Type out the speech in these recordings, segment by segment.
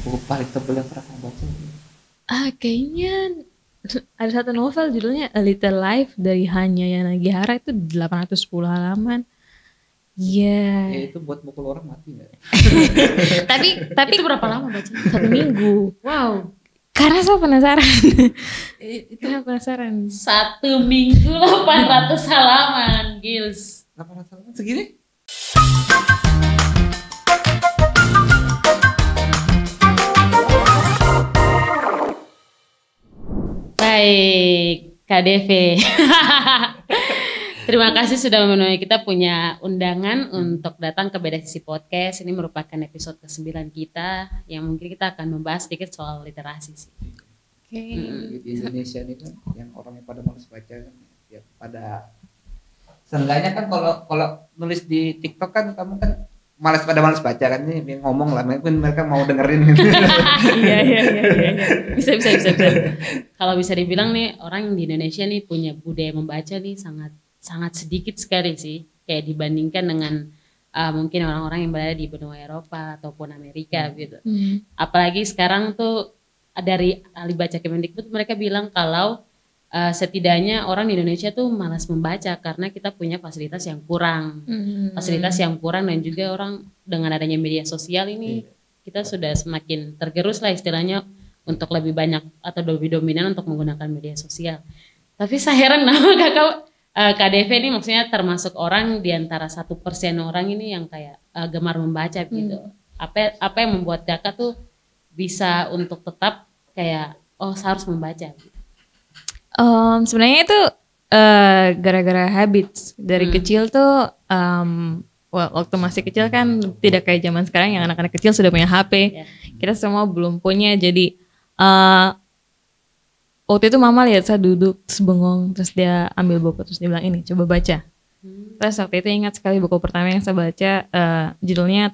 buku paling tebel yang pernah kamu baca? Kayaknya ada satu novel judulnya A Little Life dari Hanya Yanagihara, itu 810 halaman. Iya. Ya itu buat mukul orang mati nggak? Tapi Itu berapa lama baca? 1 minggu. Wow. Karena saya penasaran. Karena penasaran. 1 minggu 800 halaman, Gils. 800 halaman segini? Baik, KDV. Terima kasih sudah memenuhi, kita punya undangan untuk datang ke Beda Sisi Podcast. Ini merupakan episode ke-9 kita yang mungkin kita akan membahas sedikit soal literasi sih. Oke. Di Indonesia ini kan yang orangnya pada malas baca kan, ya pada seenggaknya kan kalau nulis di TikTok kan kamu kan malas baca kan, ini ngomong lah, mungkin mereka mau dengerin gitu. Iya. Bisa. Kalau bisa dibilang nih, orang di Indonesia nih punya budaya membaca nih sangat sedikit sekali sih, kayak dibandingkan dengan mungkin orang-orang yang berada di benua Eropa ataupun Amerika gitu. Apalagi sekarang tuh dari ahli baca Kemendikbud mereka bilang kalau setidaknya orang di Indonesia tuh malas membaca karena kita punya fasilitas yang kurang. Fasilitas yang kurang dan juga orang dengan adanya media sosial ini kita sudah semakin tergerus lah istilahnya untuk lebih banyak atau lebih dominan untuk menggunakan media sosial. Tapi saya heran nama kakak KDV ini maksudnya termasuk orang di antara 1% orang ini yang kayak gemar membaca gitu. Apa yang membuat kakak tuh bisa untuk tetap kayak saya harus membaca gitu? Sebenarnya itu gara-gara habits dari kecil tuh. Waktu masih kecil kan tidak kayak zaman sekarang yang anak-anak kecil sudah punya HP. Kita semua belum punya. Jadi waktu itu mama lihat saya duduk terus bengong, terus dia ambil buku terus dia bilang ini coba baca. Terus waktu itu ingat sekali buku pertama yang saya baca judulnya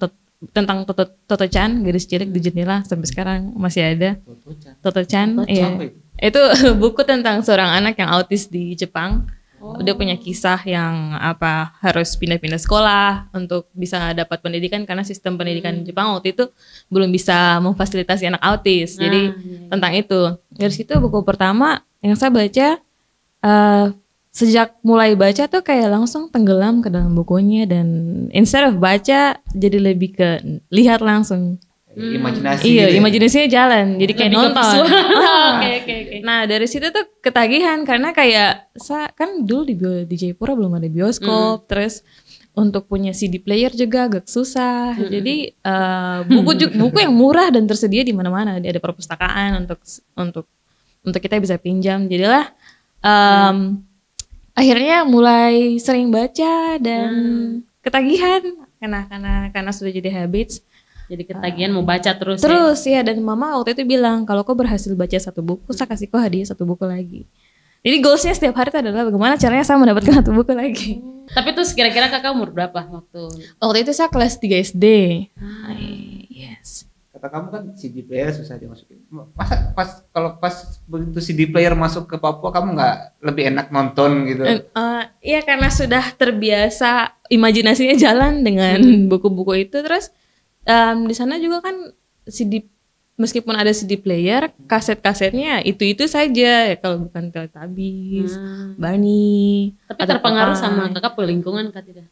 tentang Toto-chan, gadis cilik di jendela, sampai sekarang masih ada. Toto-chan, iya. Itu buku tentang seorang anak yang autis di Jepang. Dia punya kisah yang harus pindah-pindah sekolah untuk bisa dapat pendidikan karena sistem pendidikan di Jepang waktu itu belum bisa memfasilitasi anak autis. Jadi tentang itu. Dari situ buku pertama yang saya baca, sejak mulai baca tuh kayak langsung tenggelam ke dalam bukunya dan instead of baca jadi lebih ke lihat langsung. Imajinasi. Iya, gitu. Imajinasinya jalan. Jadi kayak Lebih ke nonton. visual. Oke. Nah, dari situ tuh ketagihan karena kayak kan dulu di Jayapura belum ada bioskop, terus untuk punya CD player juga agak susah. Jadi buku yang murah dan tersedia di mana-mana. Ada perpustakaan untuk kita bisa pinjam. Jadilah akhirnya mulai sering baca dan ketagihan karena sudah jadi habits. Jadi ketagihan mau baca terus ya. Dan mama waktu itu bilang kalau kau berhasil baca 1 buku, saya kasih kau hadiah 1 buku lagi. Jadi goalsnya setiap hari itu adalah bagaimana caranya saya mendapatkan 1 buku lagi. Tapi terus kira-kira kakak umur berapa waktu itu saya kelas 3 SD. Yes. Kata kamu kan CD player susah dimasukin. Masa pas begitu CD player masuk ke Papua kamu nggak lebih enak nonton gitu? Iya, karena sudah terbiasa imajinasinya jalan dengan buku-buku itu. Terus di sana juga kan meskipun ada CD player, kaset-kasetnya itu saja ya, kalau bukan Teletubbies, Barney. Tapi terpengaruh sama kakak lingkungan kak tidak?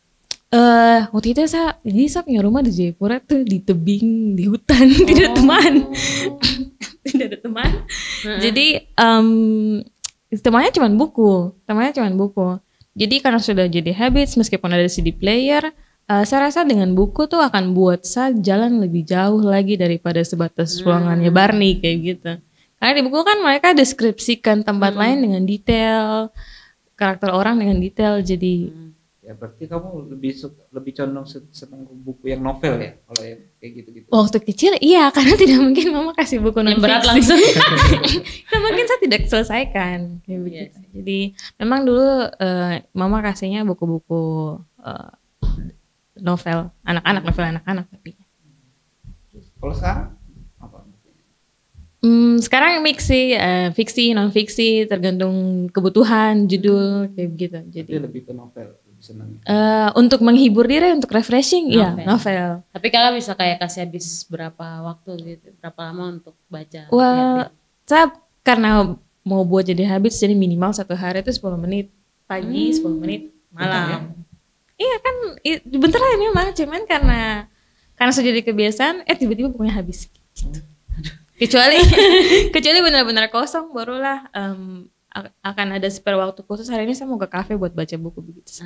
Waktu itu saya punya rumah di Jayapura tuh di tebing, di hutan, tidak ada teman. Jadi temannya cuma buku. Jadi karena sudah jadi habits, meskipun ada CD player, saya rasa dengan buku tuh akan buat saya jalan lebih jauh lagi daripada sebatas ruangannya Barney kayak gitu. Karena di buku kan mereka deskripsikan tempat lain dengan detail, karakter orang dengan detail. Jadi ya berarti kamu lebih condong senang buku yang novel ya, kalau yang kayak gitu-gitu. Waktu kecil iya, karena tidak mungkin mama kasih buku yang non berat fiksi. langsung. Nah, mungkin saya tidak selesaikan kayak begitu. Jadi memang dulu mama kasihnya buku-buku novel anak-anak tapi. Kalau sekarang apa? Sekarang mix sih, fiksi non fiksi tergantung kebutuhan judul kayak begitu. Jadi lebih ke novel. senang? Untuk menghibur diri, untuk refreshing, iya novel. Tapi kakak bisa kayak kasih habis berapa waktu gitu, berapa lama untuk baca? Wah, saya karena mau buat jadi habits, jadi minimal 1 hari itu 10 menit pagi, 10 menit malam. Iya kan, bentar ya memang, cuman karena sudah jadi kebiasaan, tiba-tiba bukunya habis. Gitu. Kecuali benar-benar kosong, barulah akan ada spare waktu khusus. Hari ini saya mau ke kafe buat baca buku begitu.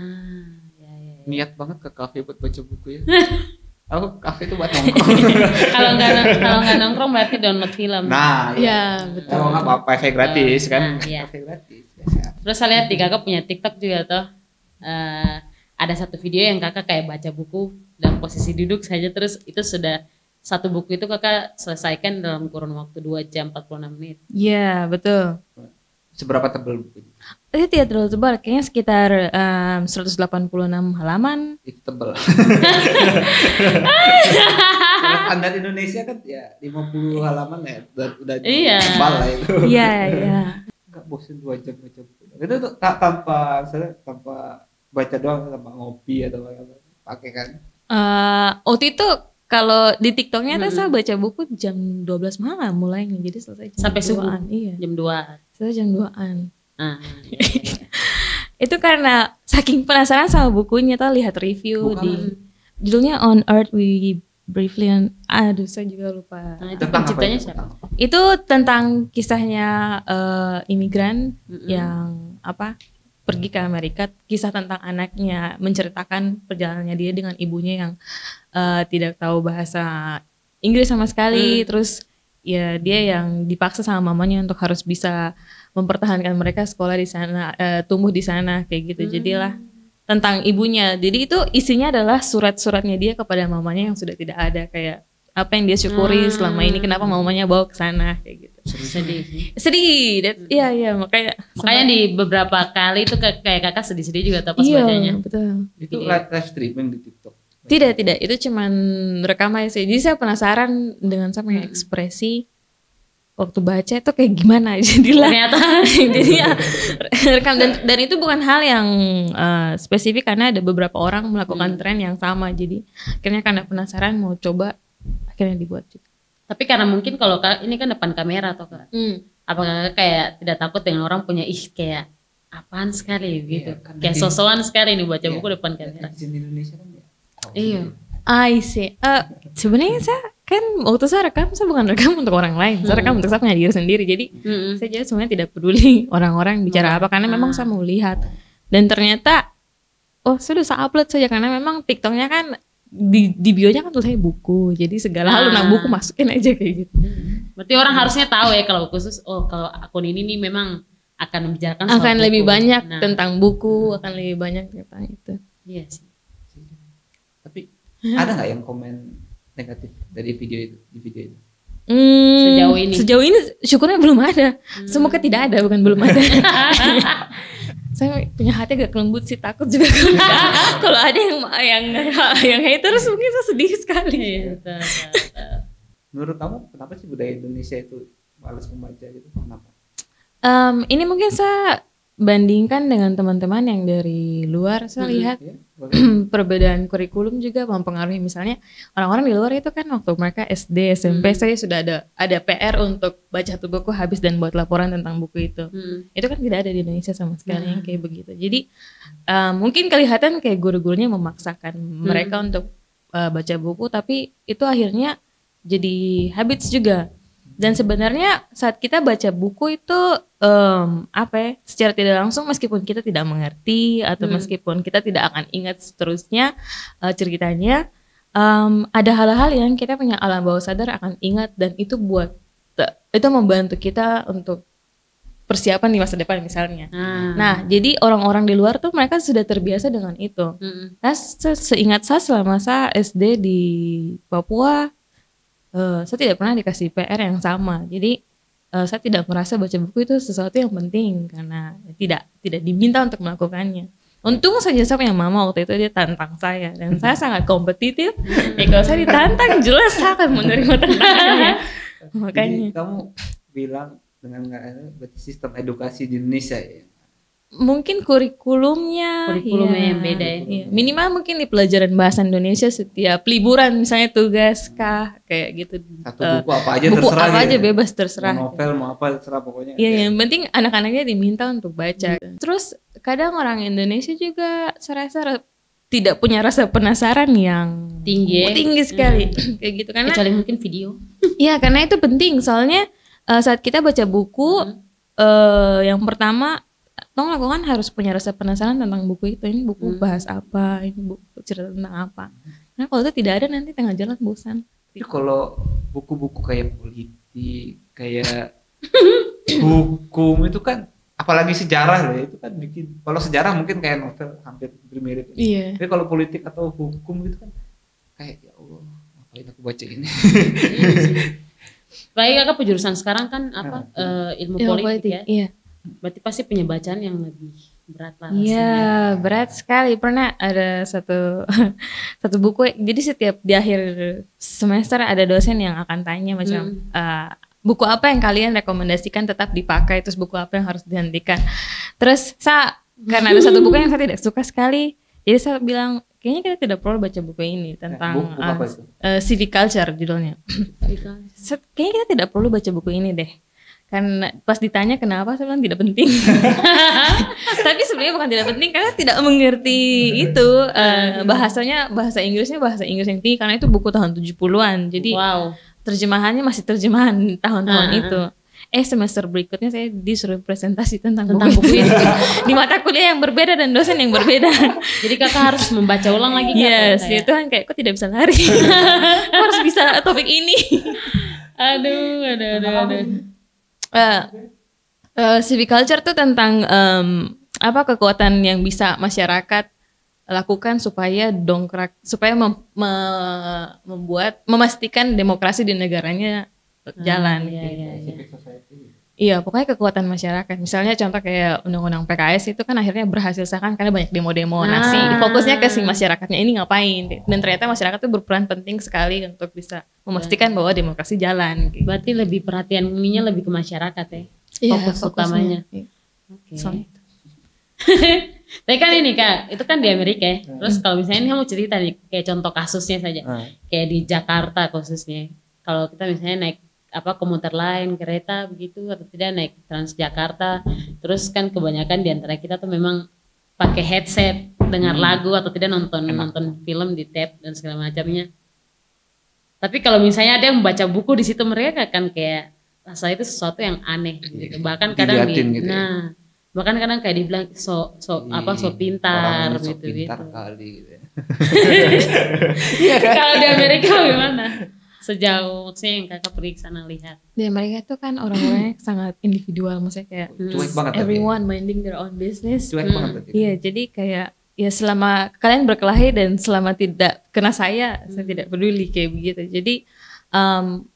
Ya. Niat banget ke kafe buat baca buku ya. Aku kafe itu buat nongkrong. Kalau nggak nongkrong berarti download film. Nah, ya betul. Kalau nggak apa-apa, wifi gratis kan. Iya. Wifi gratis. Terus saya lihat di kakak punya TikTok juga tuh. Ada satu video yang kakak kayak baca buku dalam posisi duduk saja, terus itu sudah satu buku itu kakak selesaikan dalam kurun waktu 2 jam 46 menit. Iya betul. Seberapa tebal buku? Itu tidak terlalu tebal, kayaknya sekitar 186 halaman. Itu tebal. Kalau standar Indonesia kan ya 50 halaman ya udah tebal lah itu. Iya. Enggak bosan 2 jam baca buku. Itu tuh tanpa baca doang, tanpa ngopi atau apa. Pakai kan. Waktu itu kalau di TikToknya saya baca buku jam 12 malam mulainya, jadi selesai jam sampai subuh. Iya. Jam 2. Selesai jam 2-an. Iya. Itu karena saking penasaran sama bukunya, tuh lihat review judulnya On Earth We Briefly saya juga lupa. Itu penciptanya siapa? Itu tentang kisahnya imigran yang pergi ke Amerika, kisah tentang anaknya, menceritakan perjalanannya dia dengan ibunya yang tidak tahu bahasa Inggris sama sekali, terus ya dia yang dipaksa sama mamanya untuk harus bisa mempertahankan mereka sekolah di sana, tumbuh di sana kayak gitu. Jadilah tentang ibunya. Jadi itu isinya adalah surat-suratnya dia kepada mamanya yang sudah tidak ada, kayak apa yang dia syukuri selama ini, kenapa mamanya bawa ke sana kayak gitu. Sedih. Iya makanya di beberapa kali itu kayak kakak sedih-sedih juga pas bacanya. Betul. Itu live streaming di TikTok. Tidak, itu cuman rekam aja sih. Jadi saya penasaran dengan sama ekspresi waktu baca itu kayak gimana, jadilah jadi ya rekam, dan itu bukan hal yang spesifik, karena ada beberapa orang melakukan tren yang sama, jadi akhirnya karena penasaran mau coba, akhirnya dibuat juga. Tapi karena mungkin kalau ini kan depan kamera atau apakah kayak tidak takut dengan orang punya kayak apaan sekali gitu, kayak sosokan sekali nih baca buku depan kamera. Di Indonesia kan ya. Iya. I see. Sebenarnya saya kan waktu saya rekam, saya bukan rekam untuk orang lain, saya rekam untuk saya punya diri sendiri. Jadi saya jadi sebenarnya tidak peduli orang-orang bicara apa, karena memang saya mau lihat. Dan ternyata sudah saya upload saja, karena memang TikToknya kan di bio-nya kan tulisannya buku, jadi segala hal tentang buku masukin aja kayak gitu. Berarti orang harusnya tahu ya kalau khusus kalau akun ini nih memang akan membicarakan soal akan buku. lebih banyak tentang buku, akan lebih banyak tentang itu. Iya sih. Tapi ada nggak yang komen negatif dari video itu, di video itu? Sejauh ini syukurnya belum ada. Semoga tidak ada, bukan belum ada. Saya punya hati agak lembut sih, takut juga kalau ada yang haters, mungkin saya sedih sekali. Menurut kamu kenapa sih budaya Indonesia itu malas membaca gitu? Kenapa? Ini mungkin saya bandingkan dengan teman-teman yang dari luar, saya lihat perbedaan kurikulum juga mempengaruhi. Misalnya orang-orang di luar itu kan waktu mereka SD, SMP saya sudah ada PR untuk baca satu buku habis dan buat laporan tentang buku itu. Itu kan tidak ada di Indonesia sama sekali yang kayak begitu. Jadi mungkin kelihatan kayak guru-gurunya memaksakan mereka untuk baca buku, tapi itu akhirnya jadi habits juga. Dan sebenarnya saat kita baca buku itu secara tidak langsung, meskipun kita tidak mengerti atau meskipun kita tidak akan ingat seterusnya ceritanya, ada hal-hal yang kita punya alam bawah sadar akan ingat, dan itu membantu kita untuk persiapan di masa depan misalnya. Nah, jadi orang-orang di luar tuh mereka sudah terbiasa dengan itu. Seingat saya selama saya SD di Papua, saya tidak pernah dikasih PR yang sama. Jadi saya tidak merasa baca buku itu sesuatu yang penting, karena tidak diminta untuk melakukannya. Untung saja saya punya mama waktu itu, dia tantang saya, dan saya sangat kompetitif. Kalau saya ditantang, jelas saya akan menerima tantangannya. Makanya. Jadi kamu bilang dengan berarti sistem edukasi di Indonesia ya, mungkin kurikulumnya Kurikulumnya yang beda ya. Iya. Minimal mungkin di pelajaran bahasa Indonesia setiap liburan misalnya tugas kah kayak gitu. Satu buku apa aja buku terserah apa gitu aja ya. bebas terserah. Mau novel mau apa terserah pokoknya. Iya, yang penting anak-anaknya diminta untuk baca. Terus kadang orang Indonesia juga saya rasa tidak punya rasa penasaran yang Tinggi ya. tinggi sekali kayak gitu karena Kecuali mungkin video. iya karena itu penting soalnya saat kita baca buku yang pertama tong lakukan harus punya rasa penasaran tentang buku itu. Ini buku bahas apa, ini buku cerita tentang apa. Nah kalau itu tidak ada nanti tengah jalan bosan. Tapi kalau buku-buku kayak politik, kayak hukum itu kan, apalagi sejarah loh, itu kan bikin. Kalau sejarah mungkin kayak novel hampir mirip. Iya. Tapi kalau politik atau hukum itu kan kayak ya Allah, ngapain aku baca ini? Baik kakak penjurusan sekarang kan apa ilmu politik ya. Iya. Berarti pasti punya bacaan yang lebih berat lah. Iya, berat sekali. Pernah ada satu satu buku. Jadi setiap di akhir semester ada dosen yang akan tanya macam buku apa yang kalian rekomendasikan tetap dipakai, terus buku apa yang harus dihentikan. Terus karena ada satu buku yang saya tidak suka sekali, jadi saya bilang kayaknya kita tidak perlu baca buku ini tentang buku apa itu? civic culture judulnya. Kayaknya kita tidak perlu baca buku ini deh. Karena pas ditanya kenapa saya bilang tidak penting. Tapi sebenarnya bukan tidak penting karena tidak mengerti itu bahasanya bahasa Inggris yang tinggi karena itu buku tahun 70-an. Jadi terjemahannya masih terjemahan tahun-tahun itu. Semester berikutnya saya disuruh presentasi tentang buku itu di mata kuliah yang berbeda dan dosen yang berbeda. Jadi kakak harus membaca ulang lagi kan? Yes, itu kan kayak kok tidak bisa lari. Harus bisa topik ini. Aduh. Civic culture tuh tentang apa kekuatan yang bisa masyarakat lakukan supaya memastikan demokrasi di negaranya jalan. Iya, pokoknya kekuatan masyarakat. Misalnya contoh kayak undang-undang PKS itu kan akhirnya berhasil sahkan karena banyak demo-demo. Fokusnya ke si masyarakatnya ini ngapain. Dan ternyata masyarakat itu berperan penting sekali untuk bisa memastikan bahwa demokrasi jalan. Gitu. Berarti lebih perhatian ininya lebih ke masyarakat ya. Fokus utamanya. Oke. Tapi kan ini Kak, itu kan di Amerika ya. Terus kalau misalnya ini kamu cerita nih, kayak contoh kasusnya saja. Kayak di Jakarta khususnya. Kalau kita misalnya naik komuter lain, kereta begitu atau tidak naik Transjakarta, terus kan kebanyakan di antara kita tuh memang pakai headset, dengar lagu atau tidak nonton film di tab dan segala macamnya. Tapi kalau misalnya ada yang membaca buku di situ mereka kan kayak rasa itu sesuatu yang aneh gitu. Bahkan kadang gitu bahkan kadang kayak dibilang so pintar gitu. Pintar kali gitu. Kalau di Amerika gimana? Sejauh maksudnya yang kakak pergi ke sana lihat. Di Amerika itu kan orang-orangnya sangat individual, maksudnya kayak everyone minding their own business. Iya, jadi kayak ya selama kalian berkelahi dan selama tidak kena saya tidak peduli kayak begitu. Jadi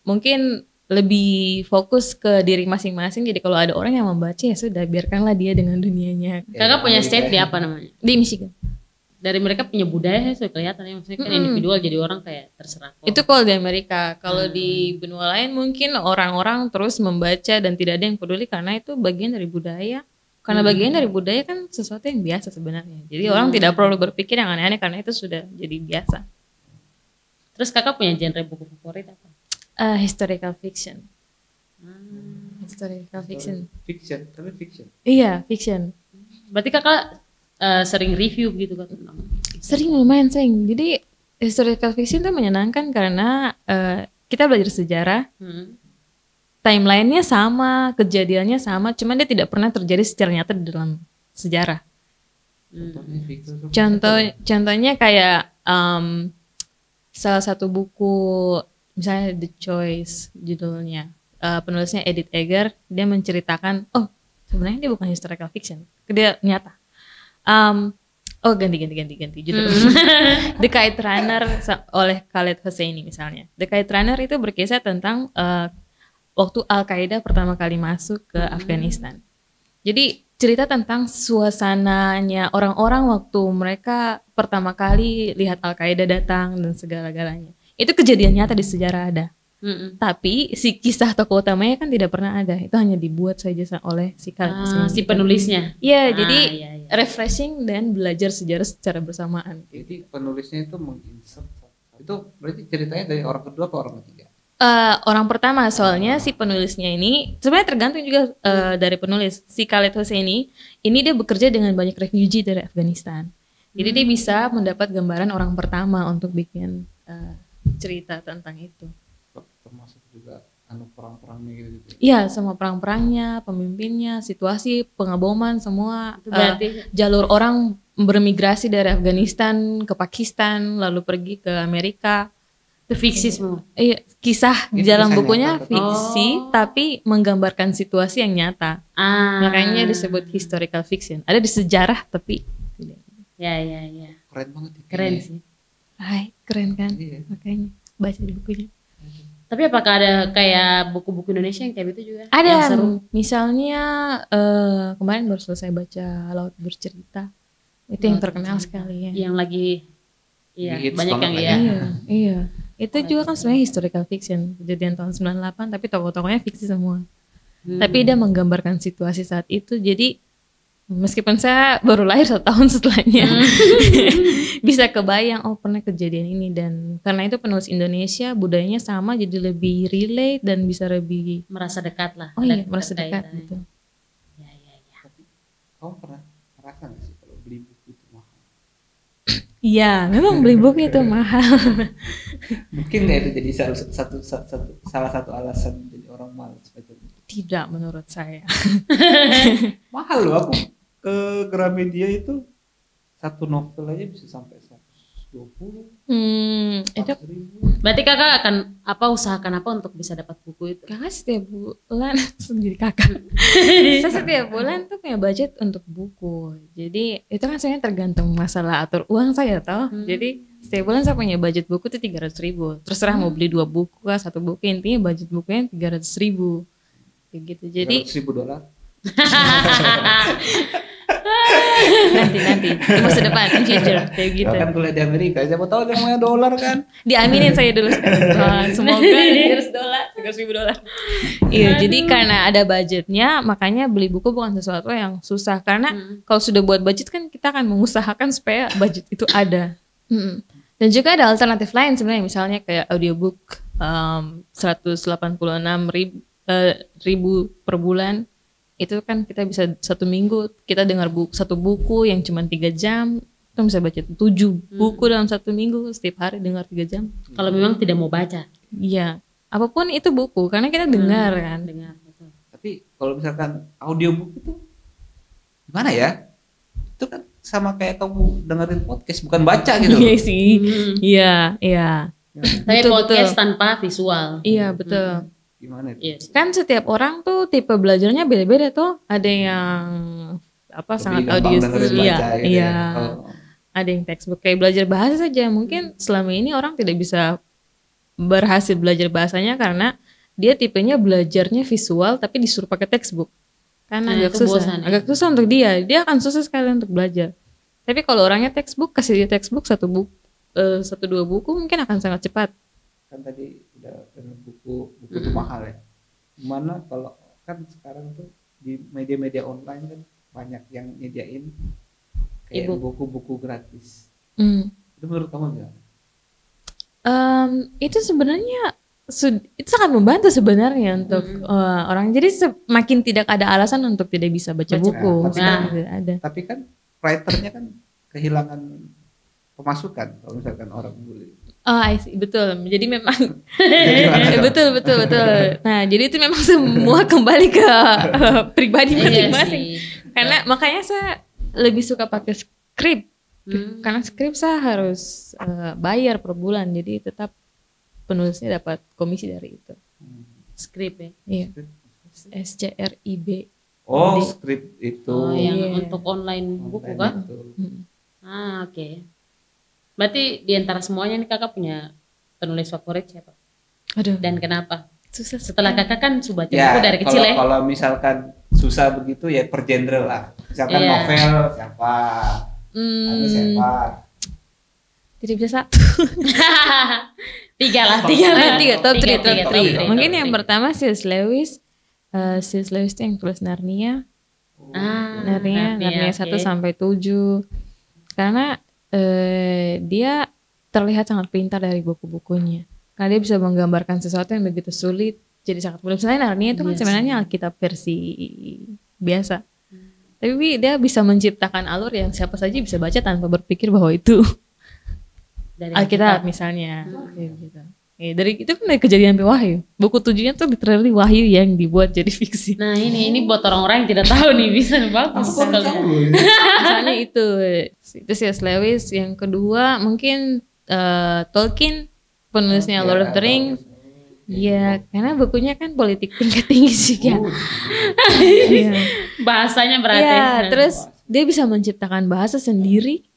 mungkin lebih fokus ke diri masing-masing. Jadi kalau ada orang yang membaca ya sudah biarkanlah dia dengan dunianya. Kakak punya state di apa namanya? Di Michigan. Dari mereka punya budaya sudah kelihatan ya, maksudnya kan individual jadi orang kayak terserah. Itu kalau di Amerika. Kalau di benua lain mungkin orang-orang terus membaca dan tidak ada yang peduli karena itu bagian dari budaya. Karena bagian dari budaya kan sesuatu yang biasa sebenarnya. Jadi orang tidak perlu berpikir yang aneh-aneh karena itu sudah jadi biasa. Terus kakak punya genre buku favorit apa? Historical fiction. Historical fiction. Tapi fiction. Iya, fiction. Berarti kakak sering review gitu kan? Sering, lumayan sering. Jadi historical fiction itu menyenangkan karena kita belajar sejarah. Timelinenya sama, kejadiannya sama, cuman dia tidak pernah terjadi secara nyata di dalam sejarah. Contohnya kayak salah satu buku misalnya The Choice judulnya, penulisnya Edith Eger, dia menceritakan sebenarnya dia bukan historical fiction, dia nyata. Ganti judul. The Kite Runner oleh Khaled Hosseini misalnya. The Kite Runner itu berkisah tentang waktu Al-Qaeda pertama kali masuk ke Afghanistan. Jadi cerita tentang suasananya orang-orang waktu mereka pertama kali lihat Al-Qaeda datang dan segala-galanya. Itu kejadian nyata di sejarah ada. Tapi si kisah tokoh utamanya kan tidak pernah ada. Itu hanya dibuat saja oleh si Si penulisnya. Iya, jadi iya. refreshing dan belajar sejarah secara bersamaan. Jadi penulisnya itu menginsert. Itu berarti ceritanya dari orang kedua atau orang ketiga? Orang pertama, soalnya si penulisnya ini sebenarnya tergantung juga dari penulis. Si Khaled Hosseini ini dia bekerja dengan banyak refugee dari Afghanistan. Jadi dia bisa mendapat gambaran orang pertama untuk bikin cerita tentang itu. Termasuk juga perang-perangnya gitu. Iya, semua perang-perangnya, pemimpinnya, situasi, pengaboman, semua. Itu berarti jalur orang bermigrasi dari Afghanistan ke Pakistan, lalu pergi ke Amerika. itu fiksi semua. Iya, kisah di Itu dalam kisah bukunya nyata, fiksi, tapi menggambarkan situasi yang nyata. Makanya disebut historical fiction. Ada di sejarah, tapi tidak. Ya. Keren banget itu. Keren sih. Hai, keren kan? Iya. Makanya baca di bukunya. Tapi apakah ada kayak buku-buku Indonesia yang kayak gitu juga? Yang Ada, seru? misalnya kemarin baru selesai baca Laut Bercerita. Itu yang terkenal sekali ya. Yang lagi Hits banyak yang banget ya. Iya. Itu juga kan sebenarnya historical fiction, kejadian tahun 98, tapi tokoh-tokohnya fiksi semua. Tapi dia menggambarkan situasi saat itu, jadi meskipun saya baru lahir 1 tahun setelahnya, bisa kebayang oh pernah kejadian ini, dan karena itu penulis Indonesia budayanya sama, jadi lebih relate dan bisa lebih Merasa dekat lah. oh Ada iya merasa dekat keterkaitannya. gitu. Ya. Tapi kamu pernah merasa nggak sih kalau beli buku itu mahal? Iya, memang beli buku itu mahal. Mungkin ya itu jadi salah satu alasan jadi orang malas baca buku. Tidak menurut saya. Mahal loh, aku ke Gramedia itu satu novel aja bisa sampai 120. Itu 4.000. Berarti kakak akan usahakan apa untuk bisa dapat buku itu? kakak setiap bulan sendiri kakak. Saya setiap bulan tuh punya budget untuk buku. Jadi itu kan sebenarnya tergantung masalah atur uang saya toh. Jadi setiap bulan saya punya budget buku tuh 300.000. Terserah mau beli 2 buku kah, 1 buku, intinya budget bukunya 300.000. Kayak gitu. Jadi $100.000. nanti di masa depan, in future kayak gitu. Kan kuliah di Amerika, siapa tahu yang namanya dolar kan. Diaminin saya dulu sekarang. Semoga $300, $300.000. Iya, jadi karena ada budgetnya, makanya beli buku bukan sesuatu yang susah. Karena kalau sudah buat budget kan kita akan mengusahakan supaya budget itu ada. Dan juga ada alternatif lain sebenarnya, misalnya kayak audiobook 186.000 per bulan. Itu kan kita bisa 1 minggu kita dengar satu buku yang cuma 3 jam, kita bisa baca 7 buku dalam 1 minggu, setiap hari dengar 3 jam. Kalau memang tidak mau baca. Iya, apapun itu buku karena kita dengar kan. Dengar, betul. Tapi kalau misalkan audiobook itu gimana ya? Itu kan sama kayak kamu dengerin podcast, bukan baca gitu. Iya sih. Iya. Tapi Betul, podcast betul. tanpa visual. Iya, betul. Gimana itu? Iya sih. Kan setiap orang tuh tipe belajarnya beda-beda tuh. Ada yang Lebih sangat gampang audio dengerin iya, baca gitu iya. ya. Oh. Ada yang textbook kayak belajar bahasa saja. Mungkin selama ini orang tidak bisa berhasil belajar bahasanya karena dia tipenya belajarnya visual tapi disuruh pakai textbook. Kan agak itu susah. bosan, ya. Agak susah untuk dia. Dia akan susah sekali untuk belajar. Tapi kalau orangnya textbook, kasih dia textbook 1 buku 1-2 buku mungkin akan sangat cepat. Kan tadi udah buku itu mahal ya. Gimana kalau kan sekarang tuh di media-media online kan banyak yang nyediain kayak buku-buku gratis. Itu menurut kamu gimana? Itu sebenarnya itu sangat membantu sebenarnya untuk orang. Jadi semakin tidak ada alasan untuk tidak bisa baca buku. Tapi Ada. Tapi kan writernya kan kehilangan pemasukan kalau misalkan orang beli. Oh, I see. Betul. Jadi memang Jadi betul. Nah, jadi itu memang semua kembali ke pribadi masing-masing. Iya sih. Karena makanya saya lebih suka pakai skrip. Karena skrip saya harus bayar per bulan. Jadi tetap penulisnya dapat komisi dari itu. Skrip ya. Iya. SCRIB. Oh, skrip itu. Oh, yang Iya. untuk online buku Online kan? itu. Oke. Berarti di antara semuanya nih kakak punya penulis favorit siapa? Aduh, Dan kenapa? susah Setelah kakak kan sudah baca Ya, buku dari kecil ya. kalau misalkan susah begitu ya per genre lah. Misalkan Iya. novel siapa? Atau siapa? Tidak bisa satu. Tiga lah. Top 3. Tiga. Mungkin yang pertama C.S. Lewis. C.S. Lewis itu yang tulis Narnia. Narnia 1 sampai 7. Karena dia terlihat sangat pintar dari buku-bukunya. Karena dia bisa menggambarkan sesuatu yang begitu sulit jadi sangat mudah. Misalnya Narnia itu kan sebenarnya Alkitab versi biasa. Tapi dia bisa menciptakan alur yang siapa saja bisa baca tanpa berpikir bahwa itu Dari Alkitab misalnya. Gitu. Dari itu kan dari Kejadian sampai Wahyu. Buku 7-nya tuh literally Wahyu yang dibuat jadi fiksi. Nah ini buat orang-orang yang tidak tahu nih bisa bagus. Misalnya itu C.S. Lewis. Yang kedua mungkin Tolkien, penulisnya Lord of the Rings. Iya, karena bukunya kan politik tingkat tinggi juga. Bahasanya berarti. Iya, terus dia bisa menciptakan bahasa sendiri.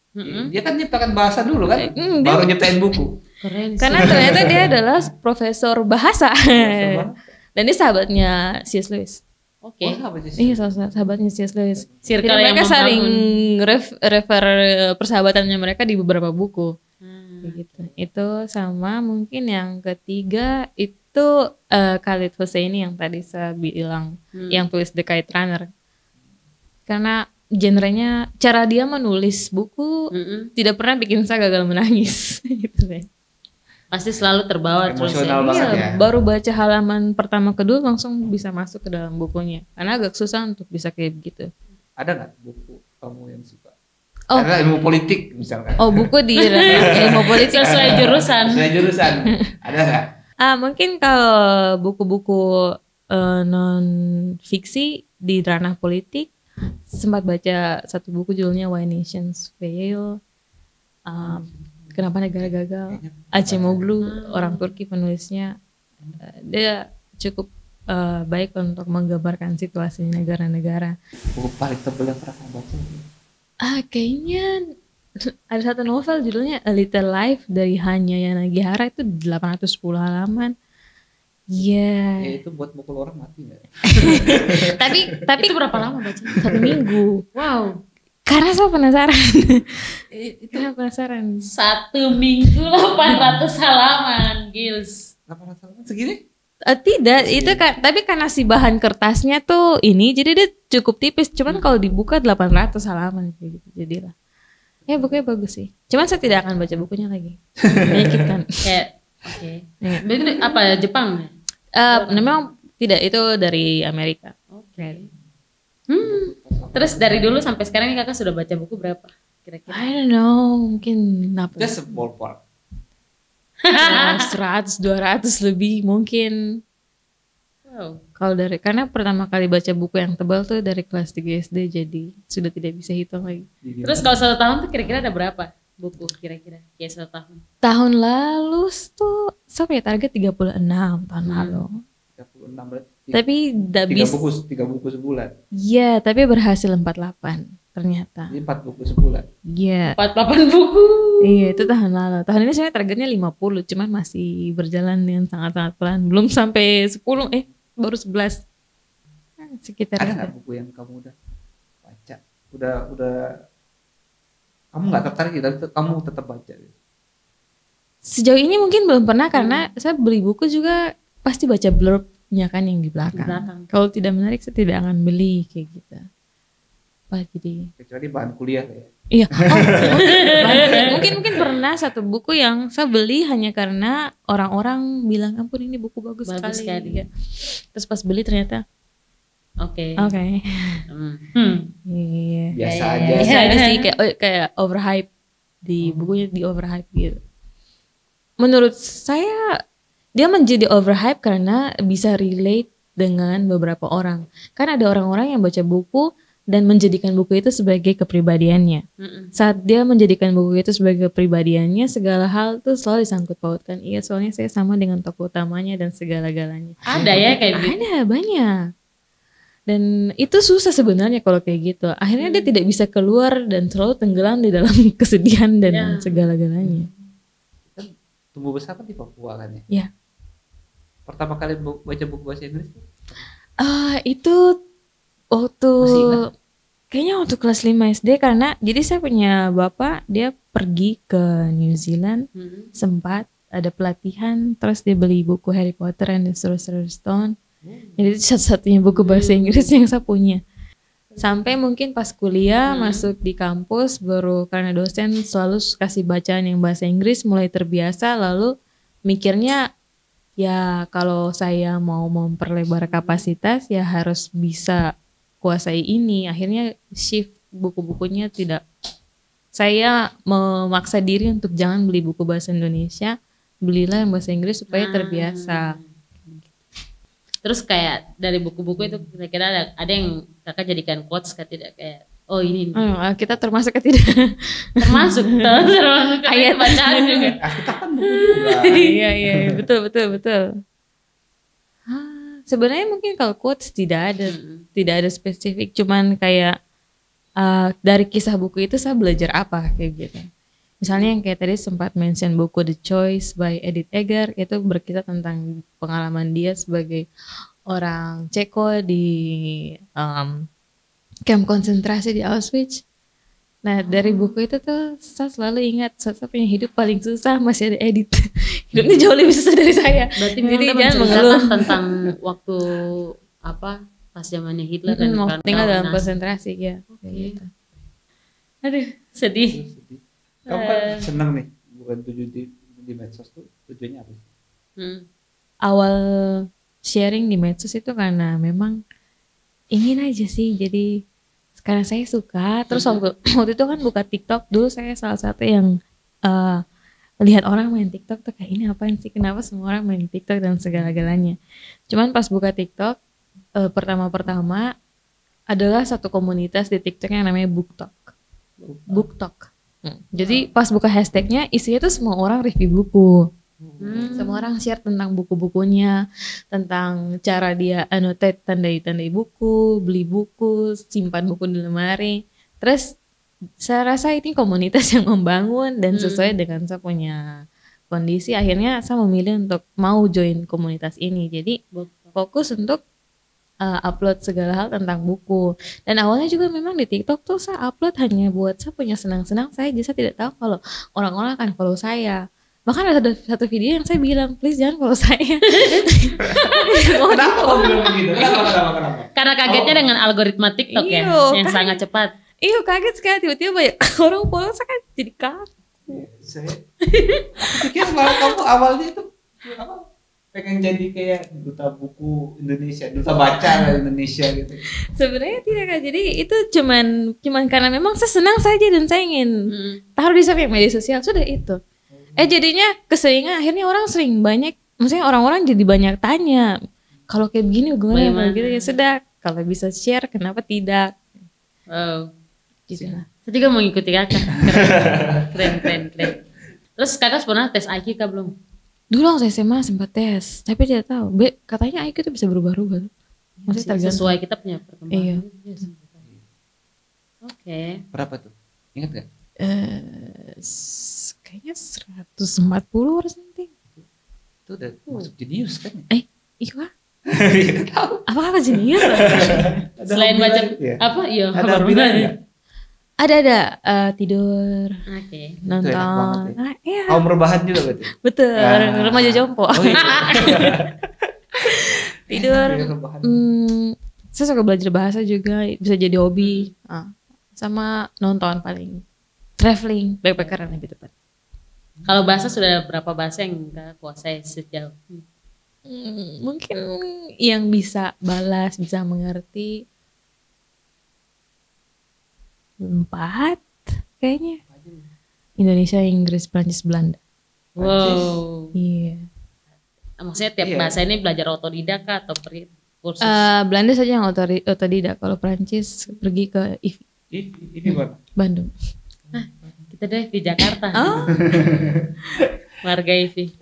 Dia kan nyiptakan bahasa dulu kan, baru nyiptain buku. Keren. Karena ternyata dia adalah profesor bahasa. Dan dia sahabatnya C.S. Lewis. Oke. Iya, sahabatnya C.S. Lewis. Jadi Circle yang mereka saling membangun. refer persahabatannya mereka di beberapa buku. Gitu. Itu sama mungkin yang ketiga itu Khalid Hosseini yang tadi saya bilang yang tulis The Kite Runner. Karena genrenya cara dia menulis buku tidak pernah bikin saya gagal menangis gitu ya. Pasti selalu terbawa terus. Emosional banget ya. Baru baca halaman pertama kedua langsung bisa masuk ke dalam bukunya. Karena agak susah untuk bisa kayak begitu. Ada nggak buku kamu yang suka? Ada ilmu politik misalkan. Buku di ilmu politik Sesuai jurusan. Ada nggak? Mungkin kalau buku-buku non fiksi di ranah politik sempat baca satu buku judulnya Why Nations Fail. Kenapa negara gagal? Acemoglu, orang Turki penulisnya. Dia cukup baik untuk menggambarkan situasi negara-negara. Buku paling tebal yang pernah kamu baca? Kayaknya ada satu novel judulnya A Little Life dari Hanya Yanagihara, itu 810 halaman. Iya. Ya itu buat mukul orang mati nggak? tapi Itu berapa lama baca? 1 minggu. Wow. Karena saya penasaran. Itu saya penasaran. 1 minggu 800 halaman, Gils. 800 halaman segini? Tidak, itu kan tapi karena si bahan kertasnya tuh ini jadi dia cukup tipis. Cuman kalau dibuka 800 halaman kayak gitu jadilah. Ya bukunya bagus sih. Cuman saya tidak akan baca bukunya lagi. Menyakitkan. Oke. Berarti apa Jepang ya? Memang tidak, itu dari Amerika. Oke. Terus dari dulu sampai sekarang ini kakak sudah baca buku berapa kira-kira? I don't know, mungkin Just ballpark. 100, 200 lebih mungkin. Wow. Kalau karena pertama kali baca buku yang tebal tuh dari kelas 3 SD, jadi sudah tidak bisa hitung lagi. Terus kalau 1 tahun tuh kira-kira ada berapa buku kira-kira? Kayak 1 tahun. Tahun lalu tuh sampai target 36 tahun lalu. 36 berarti. Tapi tidak bisa. 3 buku sebulan. Iya, tapi berhasil 48 ternyata. Jadi 4 buku sebulan. Iya. 48 buku. Iya, itu tahun lalu. Tahun ini sebenarnya targetnya 50, cuman masih berjalan dengan sangat-sangat pelan. Belum sampai 10, baru 11. Sekitar Ada nggak buku yang kamu udah baca? Udah kamu nggak tertarik tapi kamu tetap baca gitu? Sejauh ini mungkin belum pernah karena saya beli buku juga pasti baca blurbnya kan yang di belakang. Kalau tidak menarik saya tidak akan beli kayak gitu. Jadi Kecuali bahan kuliah ya. iya. Mungkin pernah satu buku yang saya beli hanya karena orang-orang bilang ampun ini buku bagus sekali. Ya. Terus pas beli ternyata Oke. Iya. Biasa aja. Biasa aja sih kayak overhype di bukunya, di overhype gitu. Menurut saya dia menjadi overhype karena bisa relate dengan beberapa orang. Kan ada orang-orang yang baca buku dan menjadikan buku itu sebagai kepribadiannya. Saat dia menjadikan buku itu sebagai kepribadiannya, segala hal tuh selalu disangkut pautkan. Iya, soalnya saya sama dengan tokoh utamanya dan segala-galanya. Ada ya kayak gitu? Ada, banyak. Dan itu susah sebenarnya kalau kayak gitu. Akhirnya dia tidak bisa keluar dan selalu tenggelam di dalam kesedihan dan segala-galanya. Kan tumbuh besar kan di Papua kan ya? Iya. Pertama kali baca buku bahasa Inggris? Itu waktu kayaknya waktu kelas 5 SD, karena jadi saya punya bapak, dia pergi ke New Zealand, sempat ada pelatihan, terus dia beli buku Harry Potter and the Sorcerer's Stone. Jadi itu satu-satunya buku bahasa Inggris yang saya punya. Sampai mungkin pas kuliah masuk di kampus, baru karena dosen selalu kasih bacaan yang bahasa Inggris, mulai terbiasa, lalu mikirnya ya kalau saya mau memperlebar kapasitas ya harus bisa kuasai ini. Akhirnya shift buku-bukunya, tidak, saya memaksa diri untuk jangan beli buku bahasa Indonesia, belilah yang bahasa Inggris supaya terbiasa. Terus kayak dari buku-buku itu kira-kira ada yang kakak jadikan quotes kan, tidak kayak oh ini kita termasuk ke tidak termasuk ayat bacaan juga. Kita kan buku juga. Iya betul. Sebenarnya mungkin kalau quotes tidak ada spesifik, cuman kayak dari kisah buku itu saya belajar apa kayak gitu. Misalnya yang kayak tadi sempat mention buku The Choice by Edith Eger, itu berkisah tentang pengalaman dia sebagai orang Ceko di camp konsentrasi di Auschwitz. Nah dari buku itu tuh saya selalu ingat, saya punya hidup paling susah masih ada Edith. Hidupnya jauh lebih susah dari saya. Berarti jadi jangan menceritakan tentang waktu apa pas zamannya Hitler dan tinggal dalam konsentrasi ya. Okay. Gitu. Aduh sedih. Kamu kan seneng nih, bukan di medsos tuh tujuannya apa sih? Awal sharing di medsos itu karena memang ingin aja sih, jadi karena saya suka. Terus waktu itu kan buka TikTok dulu, saya salah satu yang lihat orang main TikTok tuh kayak ini apaan sih, kenapa semua orang main TikTok dan segala-galanya. Cuman pas buka TikTok pertama-pertama adalah satu komunitas di TikTok yang namanya BookTok. Jadi pas buka hashtagnya isinya tuh semua orang review buku. Semua orang share tentang buku-bukunya, tentang cara dia annotate tandai-tandai buku, beli buku, simpan buku di lemari. Terus saya rasa ini komunitas yang membangun dan sesuai dengan saya punya kondisi. Akhirnya saya memilih untuk mau join komunitas ini. Jadi fokus untuk upload segala hal tentang buku. Dan awalnya juga memang di TikTok tuh saya upload hanya buat saya punya senang-senang saya, jadi saya tidak tahu kalau orang-orang akan follow saya. Bahkan ada satu video yang saya bilang, please jangan follow saya. Kenapa kamu bilang begitu? Kenapa? Karena kagetnya dengan algoritma TikTok ya, yang sangat cepat. Iya kaget sekali, tiba-tiba banyak orang follow saya, kan jadi kaget. Aku pikir malah kamu awalnya itu apa? Pengen jadi kayak duta buku Indonesia, duta baca Indonesia gitu. Sebenarnya tidak Kak, jadi itu cuman karena memang saya senang saja dan saya ingin taruh di media sosial, sudah itu. Jadinya keseringan, akhirnya orang sering banyak, maksudnya orang-orang jadi banyak tanya, kalau kayak begini bagaimana gitu, ya sudah, kalau bisa share kenapa tidak. Gitu lah. Saya juga mengikuti kakak. Keren. Terus kakak pernah tes IQ kah belum? Dulu waktu SMA sempat tes, tapi tidak tahu. Katanya IQ itu bisa berubah-ubah. Maksudnya tergantung. Sesuai kita punya perkembangan. Iya. Oke. Berapa tuh? Ingat gak? Kayaknya 140 or something. Itu udah masuk jenius kan? Iya. Apa jenius? Selain baca apa? Iya. Ada bilangnya? Ada tidur, nonton. Iya. Kaum rebahan juga berarti? Betul, remaja jompo. Tidur. Saya suka belajar bahasa juga, bisa jadi hobi. Sama nonton paling. Traveling, backpackeran lebih tepat. Kalau bahasa sudah berapa bahasa yang kakak kuasai sejauh? Mungkin yang bisa balas, bisa mengerti. 4 kayaknya. Indonesia, Inggris, Prancis, Belanda. Wow. Iya. Maksudnya tiap bahasa ini belajar otodidak kah atau kursus? Belanda saja yang otodidak. Kalau Prancis pergi ke IFI. IFI mana? Bandung. Kita deh di Jakarta. Oh. Warga IFI.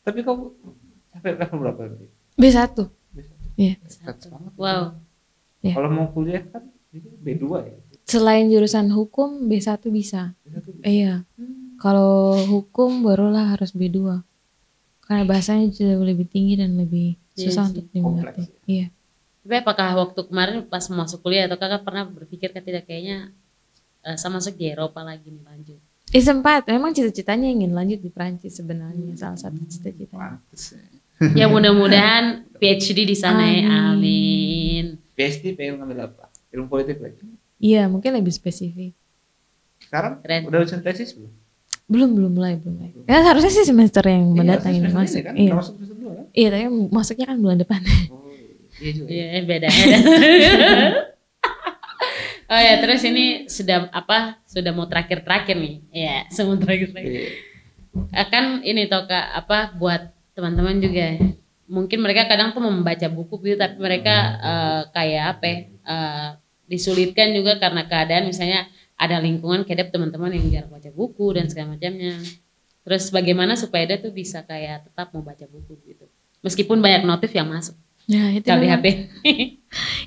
Tapi kamu sampai level berapa berarti? B1. Iya. Wow. Ya. Kalau mau kuliah kan B2 ya? Selain jurusan hukum B1 bisa. Iya. Kalau hukum barulah harus B2. Karena bahasanya jauh lebih tinggi dan lebih susah untuk dimengerti. Iya. Tapi apakah waktu kemarin pas masuk kuliah atau kakak pernah berpikir tidak kayaknya saya masuk di Eropa lagi nih lanjut. Sempat, memang cita-citanya ingin lanjut di Prancis sebenarnya, salah satu cita-citanya. Pantes. Ya mudah-mudahan PhD di sana ya, amin. PhD pengen ngambil apa? Ilmu politik lagi. Iya, mungkin lebih spesifik. Sekarang Keren. udah ujian tesis belum? Belum mulai. Ya harusnya sih semester yang mendatang ini semester masuk. kan? Iya. Udah masuk semester 2 kan? Iya, tapi masuknya kan bulan depan. Oh, iya juga. Iya, beda. Oh ya, terus ini sudah mau terakhir nih. Iya, semua terakhir. Iya. Kan ini toh Kak, buat teman-teman juga. Mungkin mereka kadang tuh membaca buku gitu, tapi mereka disulitkan juga karena keadaan, misalnya ada lingkungan kayak teman-teman yang jarang baca buku dan segala macamnya. Terus bagaimana supaya dia tuh bisa kayak tetap mau baca buku gitu. Meskipun banyak notif yang masuk. Nah, itu Kalau di memang, HP.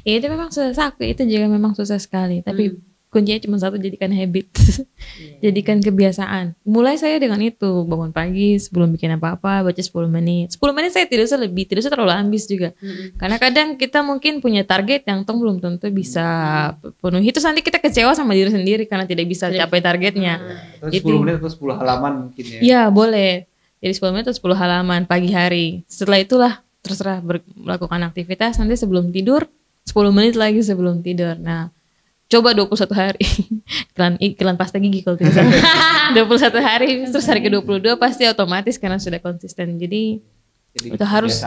ya, itu memang susah. Itu juga memang susah sekali. Tapi kuncinya cuma satu, jadikan habit. Jadikan kebiasaan. Mulai saya dengan itu, bangun pagi sebelum bikin apa-apa, baca 10 menit. 10 menit saya tidak usah terlalu ambis juga. Karena kadang kita mungkin punya target yang belum tentu bisa penuhi. Terus nanti kita kecewa sama diri sendiri karena tidak bisa capai targetnya. Terus 10 menit atau 10 halaman mungkin ya. Iya, boleh. Jadi 10 menit atau 10 halaman pagi hari. Setelah itulah terserah melakukan aktivitas. Nanti sebelum tidur 10 menit lagi sebelum tidur. Nah, coba 21 hari. iklan pasta gigi kalau tidak salah. 21 hari, terus hari ke-22 pasti otomatis karena sudah konsisten. Jadi itu harus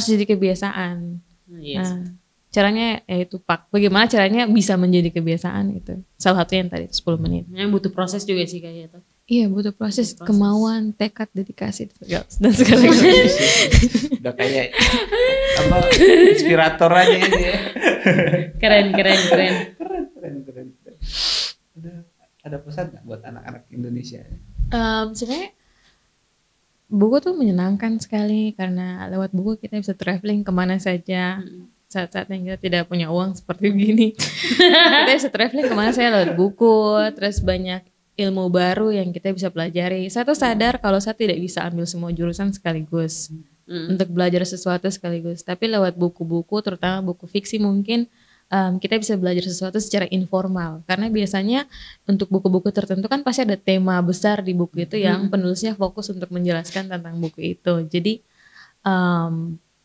jadi kebiasaan. Yes. Nah, caranya yaitu bagaimana caranya bisa menjadi kebiasaan itu. Salah satunya yang tadi 10 menit. Yang butuh proses juga sih kayaknya tuh. Iya, butuh proses, kemauan, tekad, dedikasi dan segala Udah kayak inspirator aja ini ya. Keren. Ada pesan nggak buat anak-anak Indonesia? Sebenarnya buku tuh menyenangkan sekali karena lewat buku kita bisa traveling kemana saja. Saat-saat yang kita tidak punya uang seperti begini, kita bisa traveling kemana saja lewat buku. Terus banyak ilmu baru yang kita bisa pelajari. Saya tuh sadar kalau saya tidak bisa ambil semua jurusan sekaligus untuk belajar sesuatu sekaligus. Tapi lewat buku-buku, terutama buku fiksi mungkin kita bisa belajar sesuatu secara informal. Karena biasanya untuk buku-buku tertentu kan pasti ada tema besar di buku itu yang penulisnya fokus untuk menjelaskan tentang buku itu. Jadi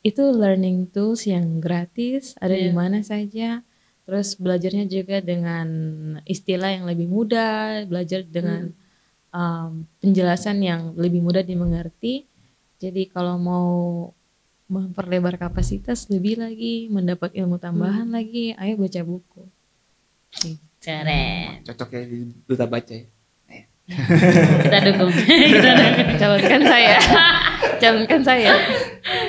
itu learning tools yang gratis, ada di mana saja. Terus belajarnya juga dengan istilah yang lebih mudah, belajar dengan penjelasan yang lebih mudah dimengerti. Jadi kalau mau memperlebar kapasitas lebih lagi, mendapat ilmu tambahan lagi, ayo baca buku. Keren. Cocok ya di duta baca ya. Kita dukung. Calonkan saya.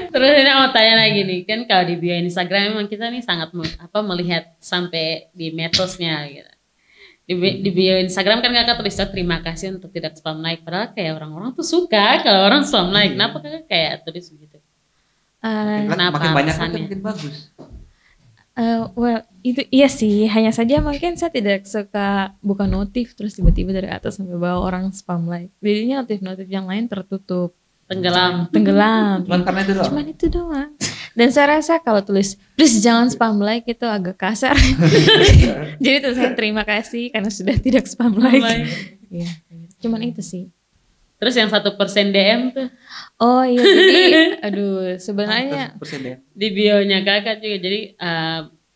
Terus ini mau tanya lagi nih, kan kalau di bio Instagram memang kita nih sangat melihat sampai di metosnya gitu. Di bio Instagram kan kakak tulis terima kasih untuk tidak spam like, padahal kayak orang-orang tuh suka kalau orang spam like. Kenapa kakak kayak tulis begitu? Kenapa makin banyak kan pesannya? makin bagus. Well, itu iya sih, hanya saja mungkin saya tidak suka buka notif terus tiba-tiba dari atas sampai bawah orang spam like. Jadinya notif-notif yang lain tertutup. Tenggelam. Cuman itu doang. Dan saya rasa kalau tulis please jangan spam like itu agak kasar. Jadi tulisannya terima kasih karena sudah tidak spam like. Iya. Cuman itu sih. Terus yang 1% DM tuh. Oh iya, jadi aduh sebenarnya di bio-nya kakak juga jadi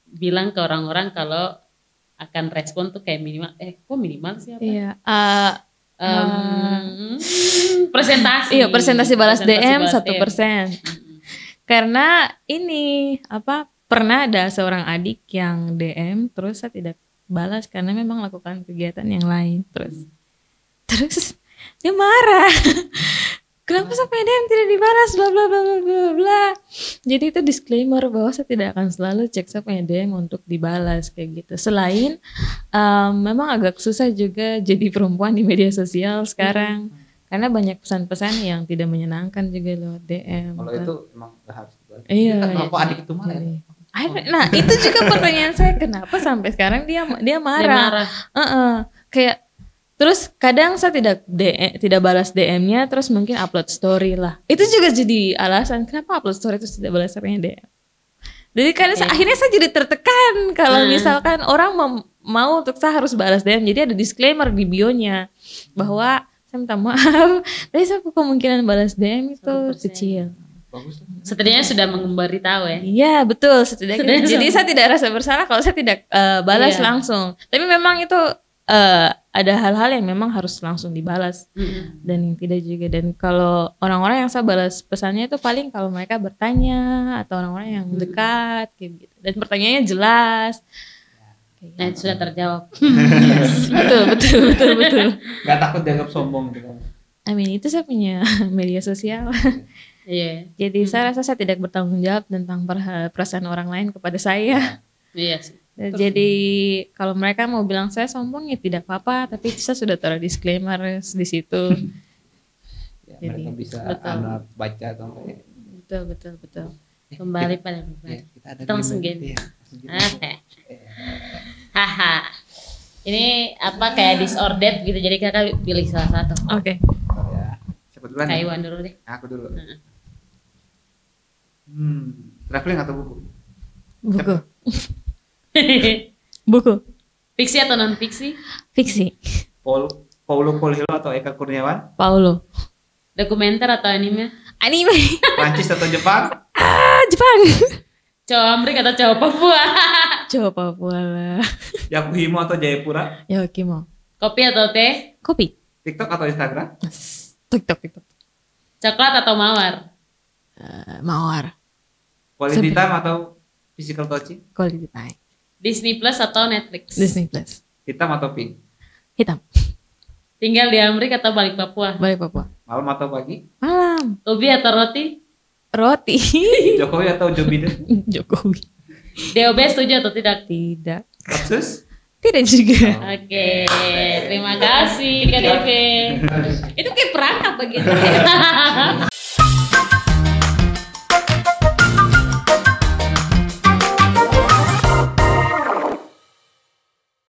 bilang ke orang-orang kalau akan respon tuh kayak minimal kok minimal sih apa? Iya. Presentasi. Iya, presentasi balas DM 1%. Karena ini pernah ada seorang adik yang DM terus saya tidak balas karena memang lakukan kegiatan yang lain terus dia marah. Kenapa sampai DM tidak dibalas bla bla bla bla bla bla. Jadi itu disclaimer bahwa saya tidak akan selalu cek saya punya DM untuk dibalas kayak gitu. Selain memang agak susah juga jadi perempuan di media sosial sekarang. Karena banyak pesan-pesan yang tidak menyenangkan juga lewat DM. Kalau itu emang gak harus dibalas. Iya. Kenapa adik itu marah? Nah itu juga pertanyaan saya, kenapa sampai sekarang dia marah. Kayak terus kadang saya tidak balas DM-nya, terus mungkin upload story lah. Itu juga jadi alasan kenapa upload story terus tidak balas DM. Jadi kan akhirnya saya jadi tertekan kalau misalkan orang mau untuk saya harus balas DM. Jadi ada disclaimer di bio-nya bahwa saya minta maaf, tapi saya kemungkinan balas DM itu 1%. kecil. Bagus lah. Setidaknya sudah memberitahu ya. Iya betul setidaknya. Jadi saya tidak rasa bersalah kalau saya tidak balas Iya. langsung. Tapi memang itu ada hal-hal yang memang harus langsung dibalas dan yang tidak juga. Dan kalau orang-orang yang saya balas pesannya itu paling kalau mereka bertanya atau orang-orang yang dekat kayak gitu. Dan pertanyaannya jelas. Nah itu sudah terjawab. Betul. Gak takut dianggap sombong gitu. I mean itu saya punya media sosial. Iya. Jadi saya rasa saya tidak bertanggung jawab tentang perasaan orang lain kepada saya. Iya sih. Jadi kalau mereka mau bilang saya sombong ya tidak apa-apa, tapi saya sudah taruh disclaimer di situ. Ya, Jadi, mereka bisa betul. anak baca atau enggak. Betul. Kembali pada Ya, pribadi. kita ada Kita langsung game. game. Iya, langsung game. Haha. Ini apa kayak disordered gitu. Jadi kakak pilih salah satu. Oke. Ya. Siapa duluan? Kak ya? Iwan dulu deh. Aku dulu. Traveling atau buku? Buku. Fiksi atau non fiksi? Fiksi. Paulo Coelho atau Eka Kurniawan? Paulo. Dokumenter atau anime? Anime. Prancis atau Jepang? Jepang. Cowok Amrik atau cowok Papua? Coba Papua lah. Yakuhimo atau Jayapura? Yokimo. Kopi atau teh? Kopi. TikTok atau Instagram? TikTok. Coklat atau mawar? Mawar. Quality time atau physical touching? Quality time. Disney Plus atau Netflix? Disney Plus. Hitam atau pink? Hitam. Tinggal di Amrik atau balik Papua? Balik Papua. Malam atau pagi? Malam. Ubi atau roti? Roti. Jokowi atau Joe Biden? Jokowi. DOB setuju atau tidak? Tidak. Kapsus? Tidak juga. Oke, terima kasih Kak Devi. Itu kayak perangkap begitu.